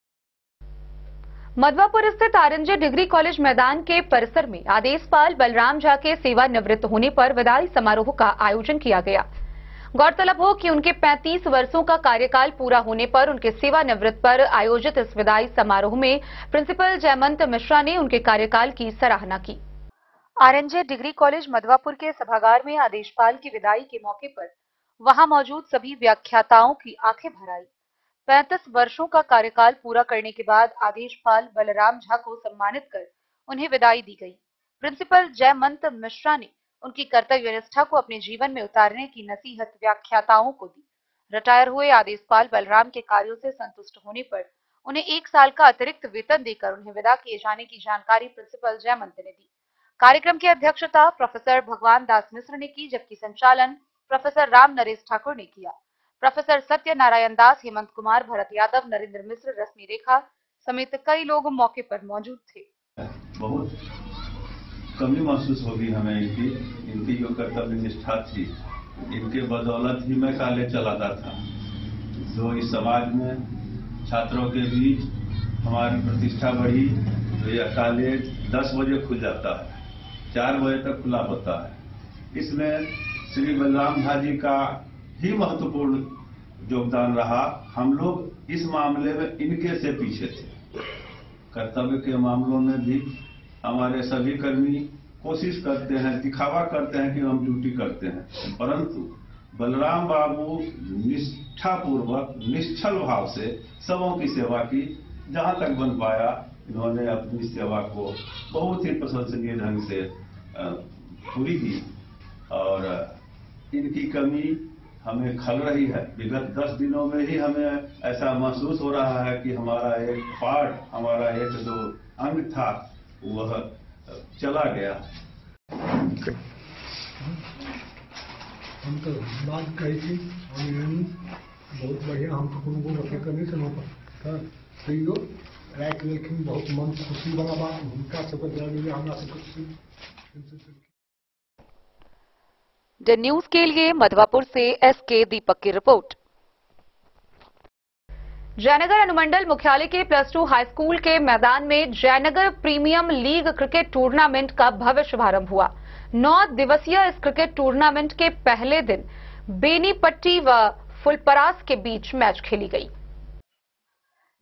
मधवापुर स्थित आरएनजे डिग्री कॉलेज मैदान के परिसर में आदेशपाल बलराम झा के सेवानिवृत्त होने पर विदाई समारोह का आयोजन किया गया। गौरतलब हो कि उनके 35 वर्षों का कार्यकाल पूरा होने पर उनके सेवानिवृत्त पर आयोजित इस विदाई समारोह में प्रिंसिपल जयमंत मिश्रा ने उनके कार्यकाल की सराहना की। आरएनजे डिग्री कॉलेज मधवापुर के सभागार में आदेशपाल की विदाई के मौके पर वहां मौजूद सभी व्याख्याताओं की आंखें भर आई। 35 वर्षों का कार्यकाल पूरा करने के बाद आदेशपाल बलराम झा को सम्मानित कर उन्हें विदाई दी गई। प्रिंसिपल जयमंत मिश्रा ने उनकी कर्तव्य निष्ठा को अपने जीवन में उतारने की नसीहत व्याख्याताओं को दी। रिटायर हुए आदेशपाल बलराम के कार्यों से संतुष्ट होने पर उन्हें 1 साल का अतिरिक्त वेतन देकर उन्हें विदा किए जाने की जानकारी प्रिंसिपल जयमंत ने दी। कार्यक्रम की अध्यक्षता प्रोफेसर भगवान दास मिश्र ने की, जबकि संचालन प्रोफेसर राम नरेश ठाकुर ने किया। प्रोफेसर सत्य नारायण दास, हेमंत कुमार, भरत यादव, नरेंद्र मिश्र, रश्मि रेखा समेत कई लोग मौके पर मौजूद थे। बहुत कमी महसूस होगी हमें इनकी जो कर्तव्य निष्ठा थी, इनके बदौलत ही मैं कॉलेज चलाता था। जो इस समाज में छात्रों के बीच हमारी प्रतिष्ठा बढ़ी, तो यह कॉलेज 10 बजे खुल जाता है, 4 बजे तक खुला होता है। इसमें श्री बलराम झा जी का ही महत्वपूर्ण योगदान रहा। हम लोग इस मामले में इनके से पीछे थे। कर्तव्य के मामलों में भी हमारे सभी कर्मी कोशिश करते हैं, दिखावा करते हैं कि हम ड्यूटी करते हैं, परंतु बलराम बाबू निष्ठापूर्वक, निश्चल भाव से सबों की सेवा की। जहां तक बन पाया, इन्होंने अपनी सेवा को बहुत ही प्रशंसनीय ढंग से पूरी की और इनकी कमी हमें खल रही है। विगत 10 दिनों में ही हमें ऐसा महसूस हो रहा है कि हमारा एक पार्ट, हमारा एक जो अंग था, वह चला गया। हम तो बात कही थी और बहुत बढ़िया, हम तो कोनो को रखे करनी से पर तैयो रात लेकिन बहुत मन खुशी वाला बात उनका सबको जाने हमरा से खुशी। द न्यूज के लिए मधवापुर से एसके दीपक की रिपोर्ट। जयनगर अनुमंडल मुख्यालय के +2 हाई स्कूल के मैदान में Jaynagar premium league cricket tournament का भव्य शुभारंभ हुआ। 9 दिवसीय इस क्रिकेट टूर्नामेंट के पहले दिन बेनीपट्टी व फुलपरास के बीच मैच खेली गई।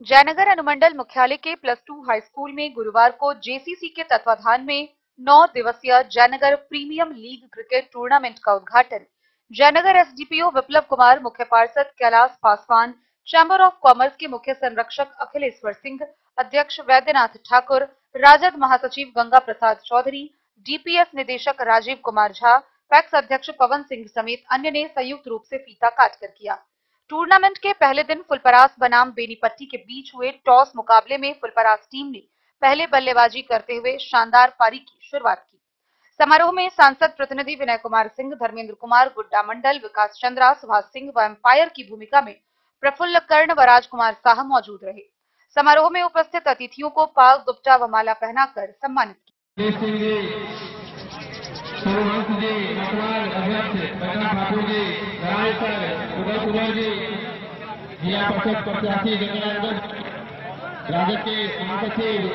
जयनगर अनुमंडल मुख्यालय के +2 हाई स्कूल में गुरुवार को जेसीसी के तत्वाधान में 9 दिवसीय Jaynagar premium league cricket tournament का उद्घाटन जयनगर एसडीपीओ विप्लव कुमार, मुख्य पार्षद Kailash Paswan, chamber of commerce के मुख्य संरक्षक अखिलेश्वर सिंह, अध्यक्ष वैद्यनाथ ठाकुर, राजद महासचिव गंगा प्रसाद चौधरी, डीपीएस निदेशक राजीव कुमार झा, पैक्स अध्यक्ष पवन सिंह समेत अन्य ने संयुक्त रूप से फीता काटकर किया। टूर्नामेंट के पहले दिन फुलपरास बनाम बेनीपट्टी के बीच हुए टॉस मुकाबले में फुलपरास टीम ने पहले बल्लेबाजी करते हुए शानदार पारी की शुरुआत की। समारोह में सांसद प्रतिनिधि विनय कुमार सिंह, धर्मेंद्र कुमार, गुड्डा मंडल, विकास चंद्रा, सुभाष सिंह व एम्पायर की भूमिका में प्रफुल्ल कर्ण व राजकुमार साह मौजूद रहे। समारोह में उपस्थित अतिथियों को पाग, दुपट्टा व माला पहनाकर सम्मानित किया। सिंह जी, सूर्यवंश जी, वर्तमान अध्यक्ष बन्ना ठाकुर जी, रामेश्वर उदय कुमार जी, जिला परिषद प्रत्याशी गंगानगर, राजद के महासचिव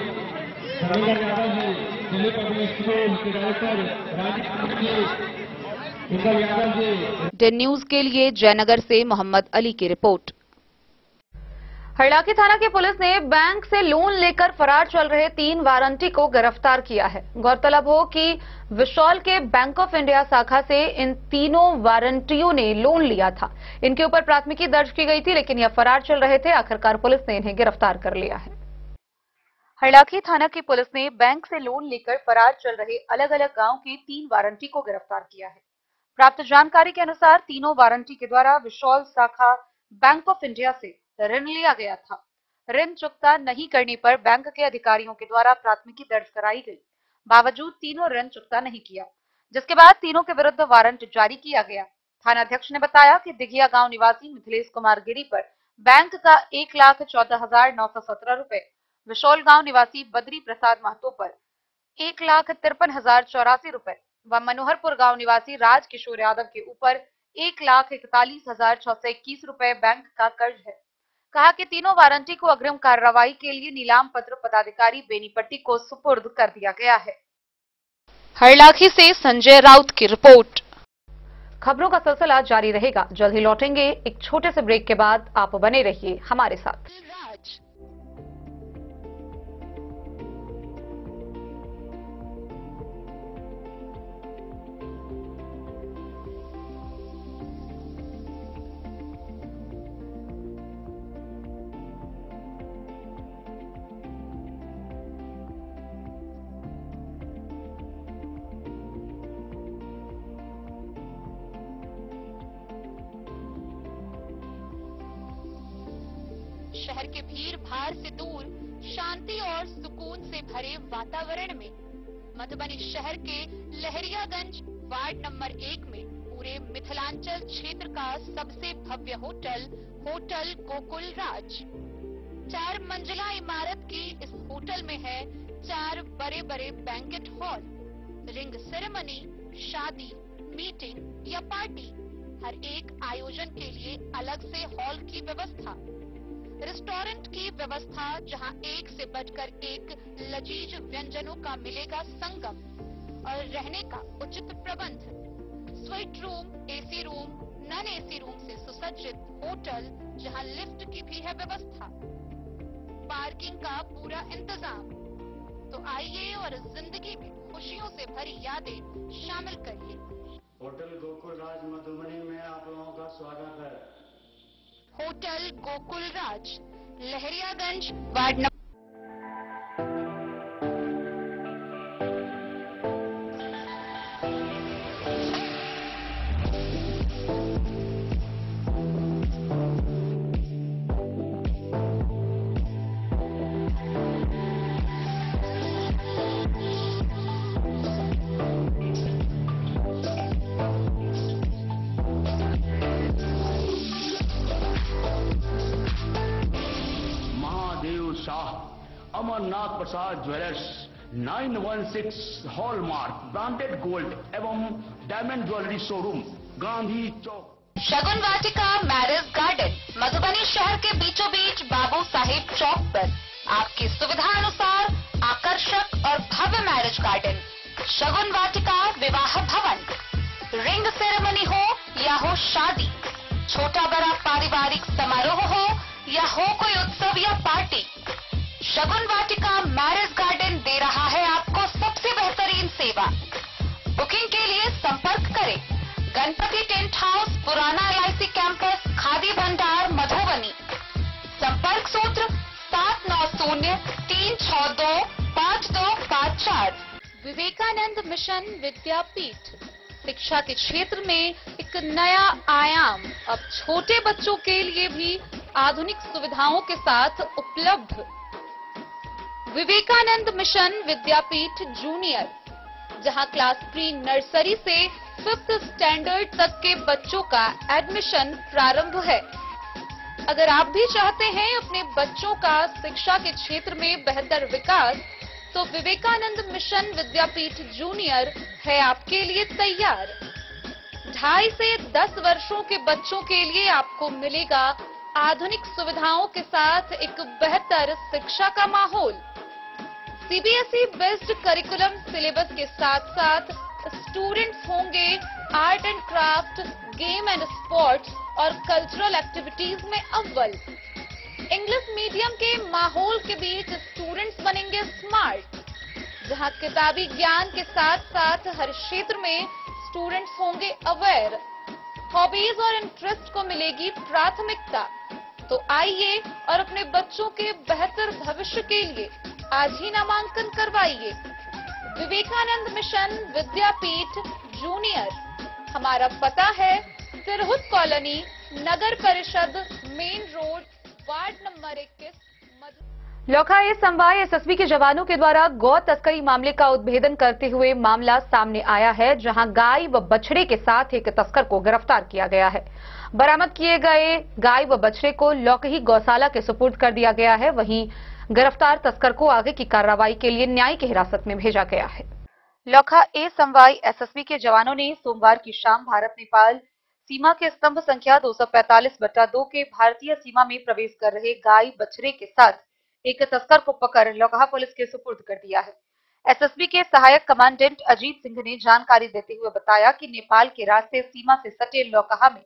धर्मेंद्र यादव जी, दिल्ली पब्लिक स्कूल के डायरेक्टर राजीव जी, इंदल यादव जी। डेन न्यूज के लिए जयनगर से मोहम्मद अली की रिपोर्ट। हरलाखी थाना की पुलिस ने बैंक से लोन लेकर फरार चल रहे 3 वारंटी को गिरफ्तार किया है। गौरतलब हो कि विशॉल के बैंक ऑफ इंडिया शाखा से इन तीनों वारंटियों ने लोन लिया था। इनके ऊपर प्राथमिकी दर्ज की गई थी, लेकिन यह फरार चल रहे थे। आखिरकार पुलिस ने इन्हें गिरफ्तार कर लिया है। हरलाखी थाना की पुलिस ने बैंक से लोन लेकर फरार चल रहे अलग अलग गांव के 3 वारंटी को गिरफ्तार किया है। प्राप्त जानकारी के अनुसार तीनों वारंटी के द्वारा विशॉल शाखा बैंक ऑफ इंडिया से ऋण लिया गया था। ऋण चुकता नहीं करने पर बैंक के अधिकारियों के द्वारा प्राथमिकी दर्ज कराई गई। बावजूद तीनों ऋण चुकता नहीं किया, जिसके बाद तीनों के विरुद्ध वारंट जारी किया गया। थानाध्यक्ष ने बताया कि दिघिया गांव निवासी मिथिलेश कुमार गिरी पर बैंक का 1,14,917 रुपए, विशॉल गांव निवासी बद्री प्रसाद महतो पर 1,53,084 रुपए व मनोहरपुर गांव निवासी राज किशोर यादव के ऊपर 1,41,621 रुपए बैंक का कर्ज है। कहा कि तीनों वारंटी को अग्रिम कार्रवाई के लिए नीलाम पत्र पदाधिकारी बेनीपट्टी को सुपुर्द कर दिया गया है। हरलाखी से संजय राउत की रिपोर्ट। खबरों का सिलसिला जारी रहेगा। जल्द ही लौटेंगे एक छोटे से ब्रेक के बाद। आप बने रहिए हमारे साथ। शहर के भीड़ भाड़ से दूर शांति और सुकून से भरे वातावरण में मधुबनी शहर के लहरियागंज वार्ड नंबर 1 में पूरे मिथिलांचल क्षेत्र का सबसे भव्य होटल होटल गोकुल राज 4 मंजिला इमारत की इस होटल में है 4 बड़े बड़े बैंकेट हॉल, रिंग सेरेमनी, शादी, मीटिंग या पार्टी, हर एक आयोजन के लिए अलग से हॉल की व्यवस्था, रेस्टोरेंट की व्यवस्था जहां एक से बढ़कर एक लजीज व्यंजनों का मिलेगा संगम और रहने का उचित प्रबंध, suite room, AC room, non AC room से सुसज्जित होटल जहां लिफ्ट की भी है व्यवस्था, पार्किंग का पूरा इंतजाम। तो आइए और जिंदगी में खुशियों से भरी यादें शामिल करिए। होटल गोकुल राज मधुबनी में आप लोगों का स्वागत है। होटल गोकुल राज, लहरियागंज वार्ड नंबर। अमरनाथ प्रसाद ज्वेलर्स 916 हॉलमार्क ब्रांडेड गोल्ड एवं डायमंड ज्वेलरी शोरूम, गांधी चौक। शगुन वाटिका मैरिज गार्डन मधुबनी शहर के बीचों बीच बाबू साहिब चौक पर आपकी सुविधा अनुसार आकर्षक और भव्य मैरिज गार्डन। शगुन वाटिका विवाह भवन, रिंग सेरेमनी हो या हो शादी, छोटा बड़ा पारिवारिक समारोह हो या हो कोई उत्सव या पार्टी, शगुन वाटिका मैरिज गार्डन दे रहा है आपको सबसे बेहतरीन सेवा। बुकिंग के लिए संपर्क करें गणपति टेंट हाउस, पुराना LIC कैंपस, खादी भंडार, मधुबनी। संपर्क सूत्र 7903625254। विवेकानंद मिशन विद्यापीठ शिक्षा के क्षेत्र में एक नया आयाम अब छोटे बच्चों के लिए भी आधुनिक सुविधाओं के साथ उपलब्ध। विवेकानंद मिशन विद्यापीठ जूनियर, जहां क्लास प्री नर्सरी से 5th स्टैंडर्ड तक के बच्चों का एडमिशन प्रारंभ है। अगर आप भी चाहते हैं अपने बच्चों का शिक्षा के क्षेत्र में बेहतर विकास, तो विवेकानंद मिशन विद्यापीठ जूनियर है आपके लिए तैयार। 2.5 से 10 वर्षों के बच्चों के लिए आपको मिलेगा आधुनिक सुविधाओं के साथ एक बेहतर शिक्षा का माहौल। सीबीएसई बेस्ड करिकुलम सिलेबस के साथ साथ स्टूडेंट्स होंगे art and craft, game and sports और कल्चरल एक्टिविटीज में अव्वल। इंग्लिश मीडियम के माहौल के बीच स्टूडेंट्स बनेंगे स्मार्ट, जहां किताबी ज्ञान के साथ साथ हर क्षेत्र में स्टूडेंट्स होंगे अवेयर। हॉबीज और इंटरेस्ट को मिलेगी प्राथमिकता। तो आइए और अपने बच्चों के बेहतर भविष्य के लिए आज ही नामांकन करवाइए। विवेकानंद मिशन विद्यापीठ जूनियर। हमारा पता है सिरहुत कॉलोनी, नगर परिषद, मेन रोड, वार्ड नंबर 21। लोखा ए संवाई एसएसबी के जवानों के द्वारा गौ तस्करी मामले का उद्भेदन करते हुए मामला सामने आया है, जहां गाय व बछड़े के साथ एक तस्कर को गिरफ्तार किया गया है। बरामद किए गए गाय व बछड़े को लौकही गौशाला के सुपुर्द कर दिया गया है। वहीं गिरफ्तार तस्कर को आगे की कार्रवाई के लिए न्यायिक हिरासत में भेजा गया है। लोखा ए संवाई एसएसबी के जवानों ने सोमवार की शाम भारत नेपाल सीमा के स्तंभ संख्या 245/2 के भारतीय सीमा में प्रवेश कर रहे गाय बछड़े के साथ एक तस्कर को पकड़ लोकहा पुलिस के सुपुर्द कर दिया है। एसएसबी के सहायक कमांडेंट अजीत सिंह ने जानकारी देते हुए बताया कि नेपाल के रास्ते सीमा से सटे लोकहा में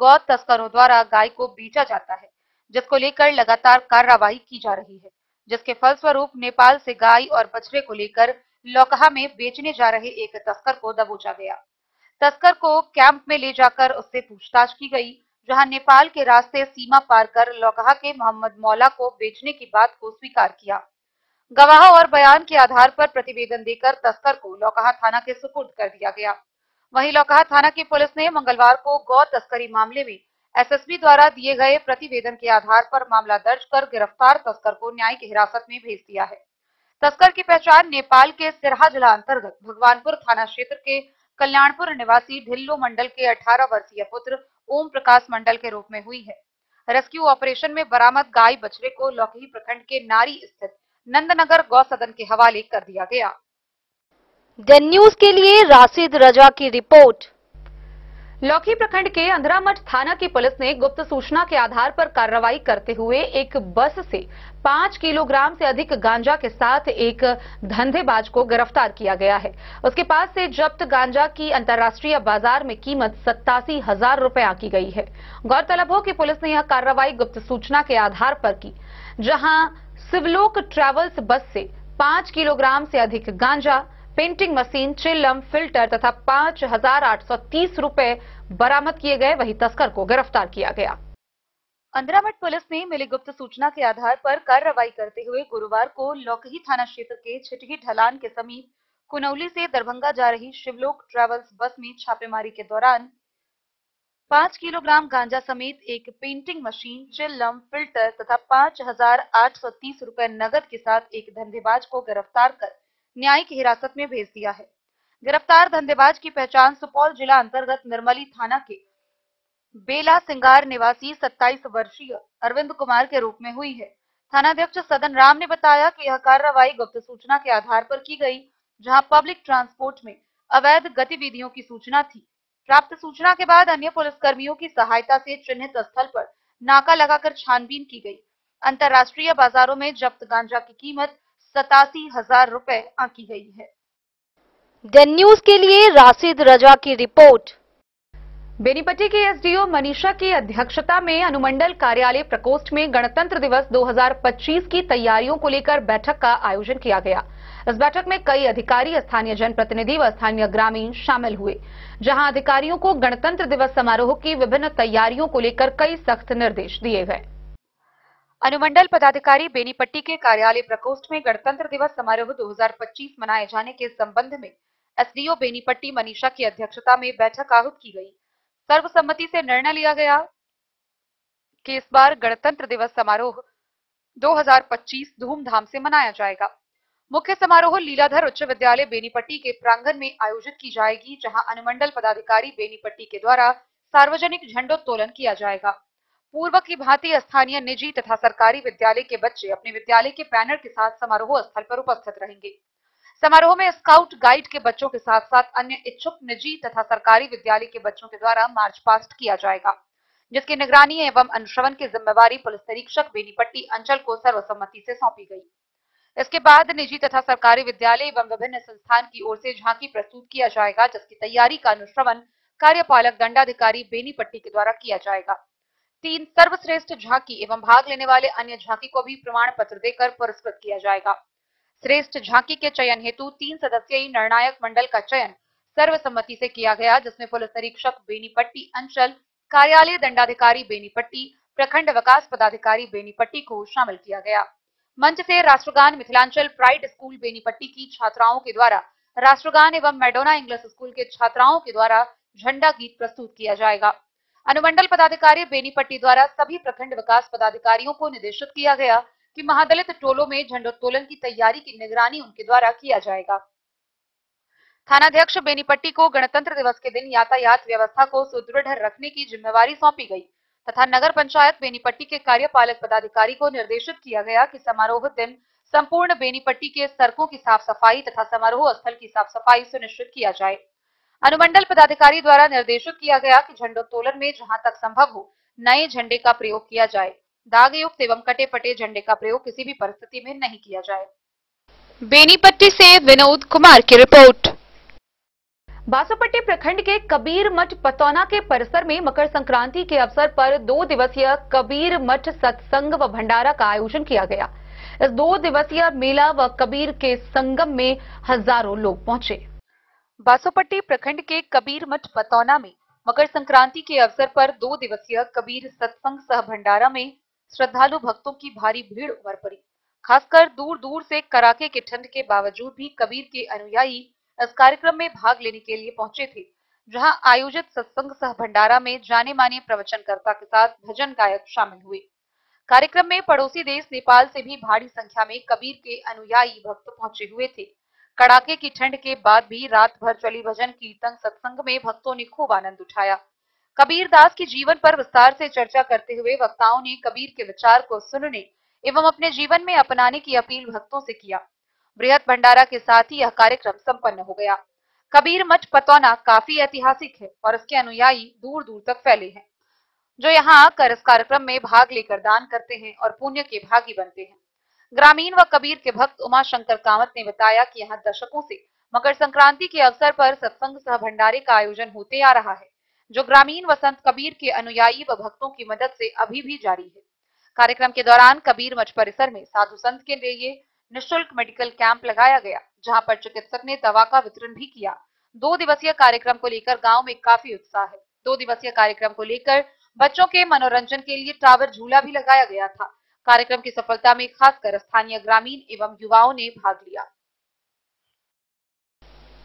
गौ तस्करों द्वारा गाय को बेचा जाता है, जिसको लेकर लगातार कार्रवाई की जा रही है, जिसके फलस्वरूप नेपाल से गाय और बछड़े को लेकर लोकहा में बेचने जा रहे एक तस्कर को दबोचा गया। तस्कर को कैंप में ले जाकर उससे पूछताछ की गई, जहां नेपाल के रास्ते सीमा पार कर लोकहा के मोहम्मद मौला को बेचने की बात को स्वीकार किया। गवाह और बयान के आधार पर प्रतिवेदन देकर तस्कर को लोकहा थाना के सुपुर्द कर दिया गया। वहीं लोकहा थाना की पुलिस ने मंगलवार को गौ तस्करी मामले में एसएसबी द्वारा दिए गए प्रतिवेदन के आधार पर मामला दर्ज कर गिरफ्तार तस्कर को न्यायिक हिरासत में भेज दिया है। तस्कर की पहचान नेपाल के सिरहा जिला अंतर्गत भगवानपुर थाना क्षेत्र के कल्याणपुर निवासी ढिल्लो मंडल के 18 वर्षीय पुत्र ओम प्रकाश मंडल के रूप में हुई है। रेस्क्यू ऑपरेशन में बरामद गाय बछड़े को लौकही प्रखंड के नारी स्थित नंदनगर गौ सदन के हवाले कर दिया गया। देन न्यूज के लिए राशिद रजा की रिपोर्ट। लौकही प्रखंड के अंधरामठ थाना की पुलिस ने गुप्त सूचना के आधार पर कार्रवाई करते हुए एक बस से 5 किलोग्राम से अधिक गांजा के साथ एक धंधेबाज को गिरफ्तार किया गया है। उसके पास से जब्त गांजा की अंतर्राष्ट्रीय बाजार में कीमत 87,000 रुपए आंकी गई है। गौरतलब हो कि पुलिस ने यह कार्रवाई गुप्त सूचना के आधार पर की, जहां शिवलोक ट्रैवल्स बस से 5 किलोग्राम से अधिक गांजा, पेंटिंग मशीन, चिल्लम, फिल्टर तथा 5,830 रुपए बरामद किए गए। वहीं तस्कर को गिरफ्तार किया गया। अंधरामठ पुलिस ने मिली गुप्त सूचना के आधार पर कार्रवाई करते हुए गुरुवार को लौकही थाना क्षेत्र के छिटही ढलान के समीप कुनौली से दरभंगा जा रही शिवलोक ट्रैवल्स बस में छापेमारी के दौरान 5 किलोग्राम गांजा समेत एक पेंटिंग मशीन, चिल्लम, फिल्टर तथा 5,830 रुपए नगद के साथ एक धंधेबाज को गिरफ्तार कर न्यायिक हिरासत में भेज दिया है। गिरफ्तार धंधेबाज की पहचान सुपौल जिला अंतर्गत निर्मली थाना के बेला सिंगार निवासी 27 वर्षीय अरविंद कुमार के रूप में हुई है। थानाध्यक्ष सदन राम ने बताया कि यह कार्रवाई गुप्त सूचना के आधार पर की गई, जहां पब्लिक ट्रांसपोर्ट में अवैध गतिविधियों की सूचना थी। प्राप्त सूचना के बाद अन्य पुलिसकर्मियों की सहायता से चिन्हित स्थल पर नाका लगाकर छानबीन की गई। अंतर्राष्ट्रीय बाजारों में जब्त गांजा की कीमत 87,000 रुपए आंकी गई है। देन न्यूज के लिए राशिद रजा की रिपोर्ट। बेनीपट्टी के एसडीओ मनीषा की अध्यक्षता में अनुमंडल कार्यालय प्रकोष्ठ में गणतंत्र दिवस 2025 की तैयारियों को लेकर बैठक का आयोजन किया गया। इस बैठक में कई अधिकारी, स्थानीय जनप्रतिनिधि व स्थानीय ग्रामीण शामिल हुए, जहां अधिकारियों को गणतंत्र दिवस समारोह की विभिन्न तैयारियों को लेकर कई सख्त निर्देश दिए गए। अनुमंडल पदाधिकारी बेनीपट्टी के कार्यालय प्रकोष्ठ में गणतंत्र दिवस समारोह 2025 मनाए जाने के संबंध में एसडीओ बेनीपट्टी मनीषा की अध्यक्षता में बैठक आहूत की गई। सर्वसम्मति से निर्णय लिया गया कि इस बार गणतंत्र दिवस समारोह 2025 धूमधाम से मनाया जाएगा। मुख्य समारोह लीलाधर उच्च विद्यालय बेनीपट्टी के प्रांगण में आयोजित की जाएगी, जहां अनुमंडल पदाधिकारी बेनीपट्टी के द्वारा सार्वजनिक झंडोत्तोलन किया जाएगा। पूर्व की भांति स्थानीय निजी तथा सरकारी विद्यालय के बच्चे अपने विद्यालय के बैनर के साथ समारोह स्थल पर उपस्थित रहेंगे। समारोह में स्काउट गाइड के बच्चों के साथ साथ अन्य इच्छुक निजी तथा सरकारी विद्यालय के बच्चों के द्वारा मार्च पास्ट किया जाएगा, जिसकी निगरानी एवं अनुश्रवण की जिम्मेवारी पुलिस निरीक्षक बेनीपट्टी अंचल को सर्वसम्मति से सौंपी गई। इसके बाद निजी तथा सरकारी विद्यालय एवं विभिन्न संस्थान की ओर से झांकी प्रस्तुत किया जाएगा, जिसकी तैयारी का अनुश्रवण कार्यपालक दंडाधिकारी बेनीपट्टी के द्वारा किया जाएगा। 3 सर्वश्रेष्ठ झांकी एवं भाग लेने वाले अन्य झांकी को भी प्रमाण पत्र देकर पुरस्कृत किया जाएगा। श्रेष्ठ झांकी के चयन हेतु 3 सदस्यीय निर्णायक मंडल का चयन सर्वसम्मति से किया गया, जिसमें पुलिस निरीक्षक बेनीपट्टी अंचल, कार्यालय दंडाधिकारी बेनीपट्टी, प्रखंड विकास पदाधिकारी बेनीपट्टी को शामिल किया गया। मंच से राष्ट्रगान मिथिलांचल प्राइड स्कूल बेनीपट्टी की छात्राओं के द्वारा राष्ट्रगान एवं मैडोना इंग्लिश स्कूल के छात्राओं के द्वारा झंडा गीत प्रस्तुत किया जाएगा। अनुमंडल पदाधिकारी बेनीपट्टी द्वारा सभी प्रखंड विकास पदाधिकारियों को निर्देशित किया गया कि महादलित टोलों में झंडोत्तोलन की तैयारी की निगरानी उनके द्वारा किया जाएगा। थानाध्यक्ष बेनीपट्टी को गणतंत्र दिवस के दिन यातायात व्यवस्था को सुदृढ़ रखने की जिम्मेवारी सौंपी गई तथा नगर पंचायत बेनीपट्टी के कार्यपालक पदाधिकारी को निर्देशित किया गया कि समारोह दिन संपूर्ण बेनीपट्टी के सड़कों की साफ सफाई तथा समारोह स्थल की साफ सफाई सुनिश्चित किया जाए। अनुमंडल पदाधिकारी द्वारा निर्देशित किया गया कि झंडोत्तोलन में जहां तक संभव हो नए झंडे का प्रयोग किया जाए। दाग युक्त एवं कटे पटे झंडे का प्रयोग किसी भी परिस्थिति में नहीं किया जाए। बेनीपट्टी से विनोद कुमार की रिपोर्ट। बासोपट्टी प्रखंड के कबीर मठ पतौना के परिसर में मकर संक्रांति के अवसर पर 2 दिवसीय कबीर मठ सत्संग व भंडारा का आयोजन किया गया। इस 2 दिवसीय मेला व कबीर के संगम में हजारों लोग पहुंचे। बासोपट्टी प्रखंड के कबीर मठ पतौना में मकर संक्रांति के अवसर पर 2 दिवसीय कबीर सत्संग सह भंडारा में श्रद्धालु भक्तों की भारी भीड़ उमड़ पड़ी। खासकर दूर दूर से कड़ाके की ठंड के बावजूद भी कबीर के अनुयायी इस कार्यक्रम में भाग लेने के लिए पहुंचे थे, जहां आयोजित सत्संग सह भंडारा में जाने माने प्रवचनकर्ता के साथ भजन गायक शामिल हुए। कार्यक्रम में पड़ोसी देश नेपाल से भी भारी संख्या में कबीर के अनुयायी भक्त पहुंचे हुए थे। कड़ाके की ठंड के बाद भी रात भर चली भजन कीर्तन सत्संग में भक्तों ने खूब आनंद उठाया। कबीर दास के जीवन पर विस्तार से चर्चा करते हुए वक्ताओं ने कबीर के विचार को सुनने एवं अपने जीवन में अपनाने की अपील भक्तों से किया। बृहद भंडारा के साथ ही यह कार्यक्रम संपन्न हो गया। कबीर मठ पतौना काफी ऐतिहासिक है और इसके अनुयायी दूर दूर तक फैले हैं, जो यहाँ आकर इस कार्यक्रम में भाग लेकर दान करते हैं और पुण्य के भागी बनते हैं। ग्रामीण व कबीर के भक्त उमा शंकर कामत ने बताया कि यहाँ दशकों से मकर संक्रांति के अवसर पर सत्संग सह भंडारे का आयोजन होते आ रहा है, जो ग्रामीण व संत कबीर के अनुयायी व भक्तों की मदद से अभी भी जारी है। कार्यक्रम के दौरान कबीर मठ परिसर में साधु संत के लिए निःशुल्क मेडिकल कैंप लगाया गया, जहां पर चिकित्सक ने दवा का वितरण भी किया। 2 दिवसीय कार्यक्रम को लेकर गांव में काफी उत्साह है। 2 दिवसीय कार्यक्रम को लेकर बच्चों के मनोरंजन के लिए टावर झूला भी लगाया गया था। कार्यक्रम की सफलता में खासकर स्थानीय ग्रामीण एवं युवाओं ने भाग लिया।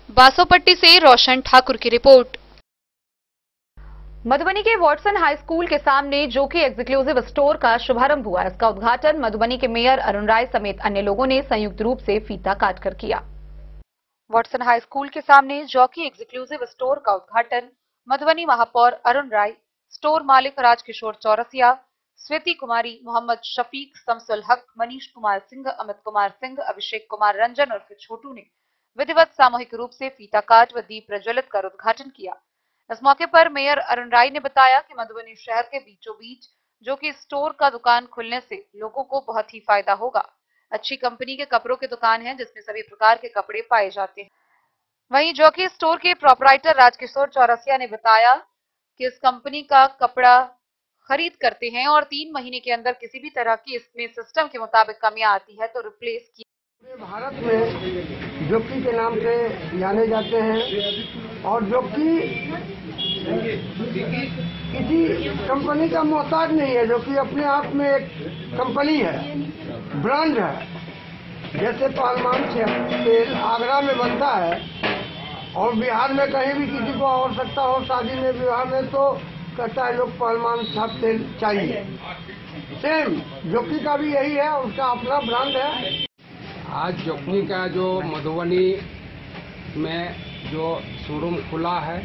बासोपट्टी से रोशन ठाकुर की रिपोर्ट। मधुबनी के वॉटसन हाई स्कूल के सामने जॉकी एक्सक्लूसिव स्टोर का शुभारंभ हुआ। इसका उद्घाटन मधुबनी के मेयर अरुण राय समेत अन्य लोगों ने संयुक्त रूप से फीता काटकर किया। वॉटसन हाई स्कूल के सामने जॉकी एक्सक्लूसिव स्टोर का उद्घाटन मधुबनी महापौर अरुण राय, स्टोर मालिक राजकिशोर चौरसिया, स्वीति कुमारी, मोहम्मद शफीक, शमसुल हक, मनीष कुमार सिंह, अमित कुमार सिंह, अभिषेक कुमार रंजन और छोटू ने विधिवत सामूहिक रूप से फीता काट व दीप प्रज्वलित कर उद्घाटन किया। इस मौके पर मेयर अरुण राय ने बताया कि मधुबनी शहर के बीचों बीच जॉकी स्टोर का दुकान खुलने से लोगों को बहुत ही फायदा होगा। अच्छी कंपनी के कपड़ों की दुकान है जिसमें सभी प्रकार के कपड़े पाए जाते हैं। वहीं जॉकी स्टोर के प्रोपराइटर राजकिशोर चौरसिया ने बताया कि इस कंपनी का कपड़ा खरीद करते हैं और 3 महीने के अंदर किसी भी तरह की इसमें सिस्टम के मुताबिक कमियां आती है तो रिप्लेस की। पूरे भारत में जॉकी के नाम से जाने जाते हैं और जॉकी किसी कंपनी का मोहताज नहीं है, जो कि अपने आप में एक कंपनी है, ब्रांड है। जैसे पहलवान तेल आगरा में बनता है और बिहार में कहीं भी किसी को आवश्यकता हो शादी में विवाह में तो कहता है लोग पहलवान साहब तेल चाहिए। सेम जॉकी का भी यही है, उसका अपना ब्रांड है। आज जॉकी का जो मधुबनी में जो शोरूम खुला है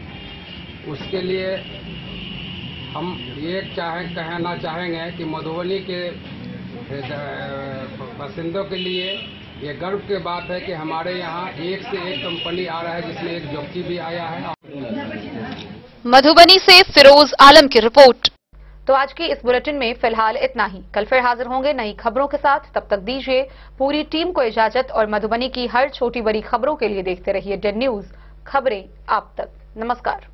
उसके लिए हम ये कहना चाहेंगे कि मधुबनी के बासिंदों के लिए ये गर्व की बात है कि हमारे यहाँ एक से एक कंपनी आ रहा है, जिसमें एक जॉकी भी आया है। मधुबनी से फिरोज आलम की रिपोर्ट। तो आज की इस बुलेटिन में फिलहाल इतना ही। कल फिर हाजिर होंगे नई खबरों के साथ। तब तक दीजिए पूरी टीम को इजाजत और मधुबनी की हर छोटी बड़ी खबरों के लिए देखते रहिए डेन न्यूज, खबरें आप तक। नमस्कार।